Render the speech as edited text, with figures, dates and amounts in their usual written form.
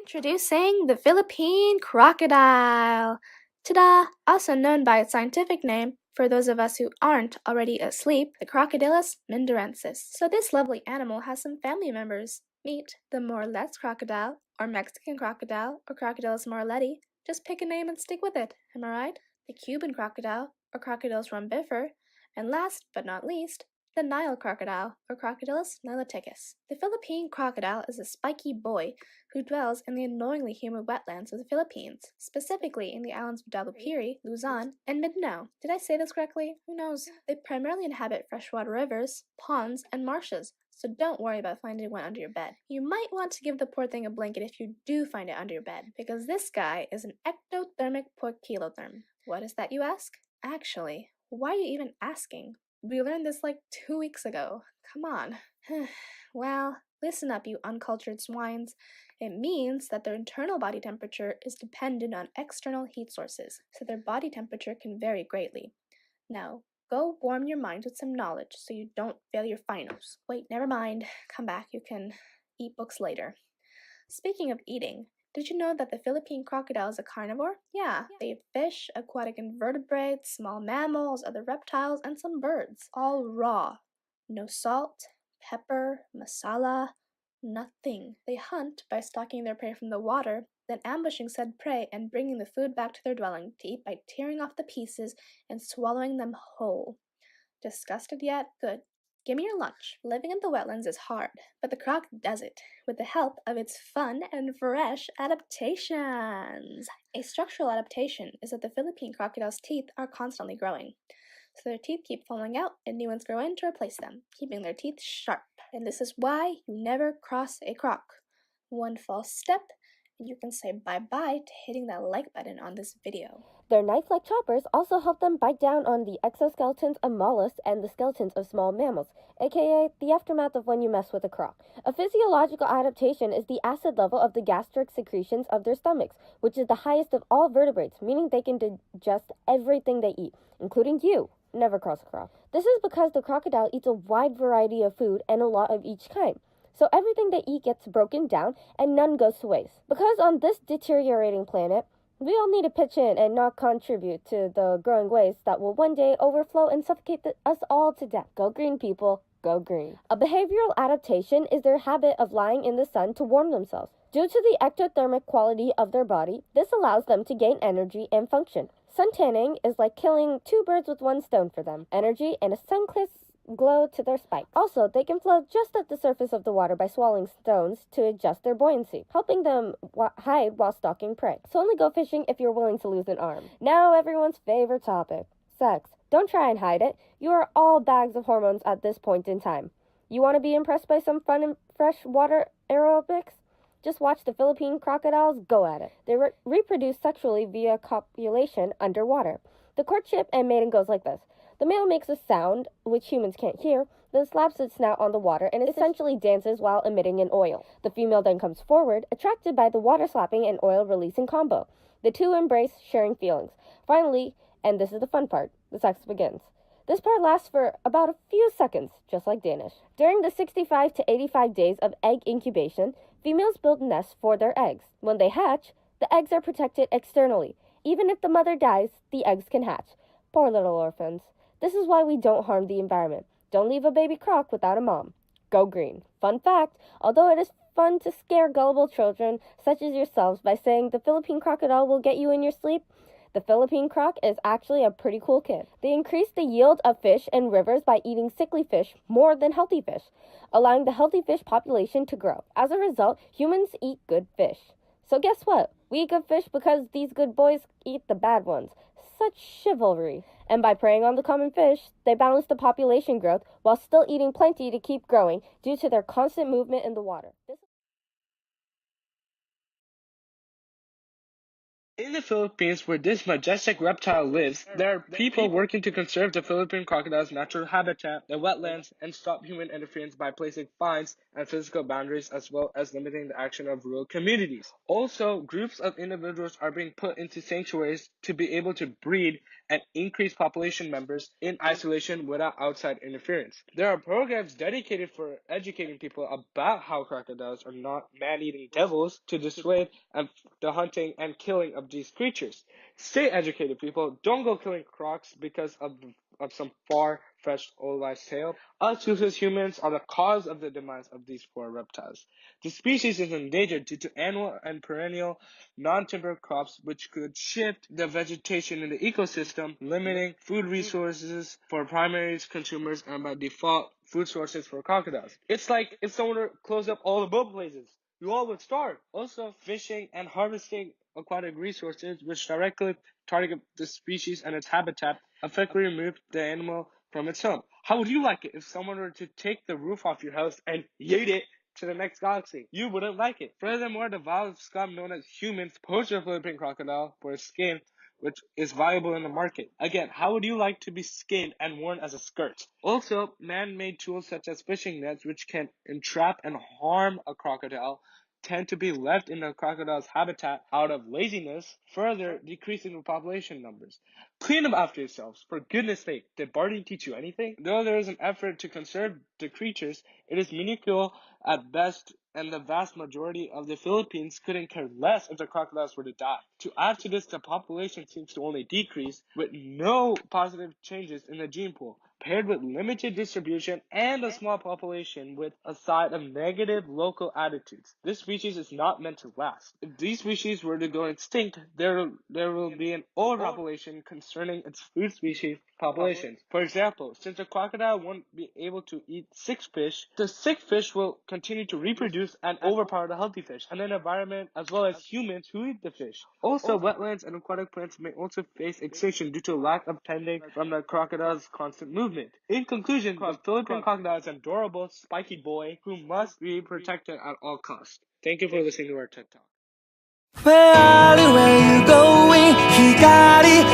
Introducing the Philippine crocodile. Ta-da! Also known by its scientific name, for those of us who aren't already asleep, the Crocodilus mindorensis. So this lovely animal has some family members. Meet the Morlet's crocodile, or Mexican crocodile, or Crocodilus morleti. Just pick a name and stick with it, am I right? The Cuban crocodile, or Crocodilus rhombifer, and last but not least, the Nile crocodile, or Crocodilus niloticus. The Philippine crocodile is a spiky boy who dwells in the annoyingly humid wetlands of the Philippines, specifically in the islands of Dalupiri, Luzon, and Mindanao. Did I say this correctly? Who knows? They primarily inhabit freshwater rivers, ponds, and marshes, so don't worry about finding one under your bed. You might want to give the poor thing a blanket if you do find it under your bed, because this guy is an ectothermic poikilotherm. What is that, you ask? Actually, why are you even asking? We learned this like 2 weeks ago. Come on. Well, listen up, you uncultured swines. It means that their internal body temperature is dependent on external heat sources, so their body temperature can vary greatly. Now, go warm your mind with some knowledge so you don't fail your finals. Wait, never mind. Come back, you can eat books later. Speaking of eating, did you know that the Philippine crocodile is a carnivore? Yeah, they eat fish, aquatic invertebrates, small mammals, other reptiles, and some birds. All raw. No salt, pepper, masala, nothing. They hunt by stalking their prey from the water, then ambushing said prey and bringing the food back to their dwelling to eat by tearing off the pieces and swallowing them whole. Disgusted yet? Good. Give me your lunch. Living in the wetlands is hard, but the croc does it with the help of its fun and fresh adaptations. A structural adaptation is that the Philippine crocodile's teeth are constantly growing. So their teeth keep falling out and new ones grow in to replace them, keeping their teeth sharp. And this is why you never cross a croc. One false step, and you can say bye-bye to hitting that like button on this video. Their knife-like choppers also help them bite down on the exoskeletons of mollusks and the skeletons of small mammals, aka the aftermath of when you mess with a croc. A physiological adaptation is the acid level of the gastric secretions of their stomachs, which is the highest of all vertebrates, meaning they can digest everything they eat, including you. Never cross a croc. This is because the crocodile eats a wide variety of food and a lot of each kind. So everything they eat gets broken down and none goes to waste. Because on this deteriorating planet, we all need to pitch in and not contribute to the growing waste that will one day overflow and suffocate us all to death. Go green, people. Go green. A behavioral adaptation is their habit of lying in the sun to warm themselves. Due to the ectothermic quality of their body, this allows them to gain energy and function. Suntanning is like killing two birds with one stone for them. Energy and a sun-kissed glow to their spikes. Also, they can float just at the surface of the water by swallowing stones to adjust their buoyancy, helping them hide while stalking prey. So only go fishing if you're willing to lose an arm. Now everyone's favorite topic, sex. Don't try and hide it. You are all bags of hormones at this point in time. You want to be impressed by some fun and fresh water aerobics? Just watch the Philippine crocodiles go at it. They reproduce sexually via copulation underwater. The courtship and mating goes like this. The male makes a sound, which humans can't hear, then slaps its snout on the water and essentially dances while emitting an oil. The female then comes forward, attracted by the water slapping and oil releasing combo. The two embrace, sharing feelings. Finally, and this is the fun part, the sex begins. This part lasts for about a few seconds, just like Danish. During the 65 to 85 days of egg incubation, females build nests for their eggs. When they hatch, the eggs are protected externally. Even if the mother dies, the eggs can hatch. Poor little orphans. This is why we don't harm the environment. Don't leave a baby croc without a mom. Go green. Fun fact, although it is fun to scare gullible children such as yourselves by saying the Philippine crocodile will get you in your sleep, the Philippine croc is actually a pretty cool kid. They increase the yield of fish in rivers by eating sickly fish more than healthy fish, allowing the healthy fish population to grow. As a result, humans eat good fish. So guess what? We eat good fish because these good boys eat the bad ones. Such chivalry. And by preying on the common fish, they balance the population growth while still eating plenty to keep growing due to their constant movement in the water. In the Philippines, where this majestic reptile lives, there are people working to conserve the Philippine crocodile's natural habitat, the wetlands, and stop human interference by placing fines and physical boundaries, as well as limiting the action of rural communities. Also, groups of individuals are being put into sanctuaries to be able to breed and increase population members in isolation without outside interference. There are programs dedicated for educating people about how crocodiles are not man-eating devils to dissuade the hunting and killing of these creatures. Stay educated, people. Don't go killing crocs because of some far-fetched old wives' tale. Us useless humans are the cause of the demise of these poor reptiles. The species is endangered due to annual and perennial non-timber crops, which could shift the vegetation in the ecosystem, limiting food resources for primary consumers and by default food sources for crocodiles. It's like if someone were to close up all the boat places, you all would starve. Also, fishing and harvesting aquatic resources, which directly target the species and its habitat, effectively remove the animal from its home. How would you like it if someone were to take the roof off your house and yeet it to the next galaxy? You wouldn't like it. Furthermore, the vile scum known as humans poach the Philippine crocodile for its skin, which is valuable in the market. Again, how would you like to be skinned and worn as a skirt? Also, man-made tools such as fishing nets, which can entrap and harm a crocodile, tend to be left in the crocodile's habitat out of laziness, further decreasing the population numbers. Clean up after yourselves, for goodness sake. Did Barney teach you anything? Though there is an effort to conserve the creatures, it is minuscule at best, and the vast majority of the Philippines couldn't care less if the crocodiles were to die. To add to this, the population seems to only decrease, with no positive changes in the gene pool, paired with limited distribution and a small population with a side of negative local attitudes. This species is not meant to last. If these species were to go extinct, there will be an overpopulation concerning its food species populations. For example, since a crocodile won't be able to eat sick fish, the sick fish will continue to reproduce and overpower the healthy fish, and an environment as well as humans who eat the fish. Also, wetlands and aquatic plants may also face extinction due to lack of tending from the crocodile's constant movement. In conclusion, the Philippine crocodile is an adorable, spiky boy who must be protected at all costs. Thank you for listening to our TED Talk. Where are you going? Hikari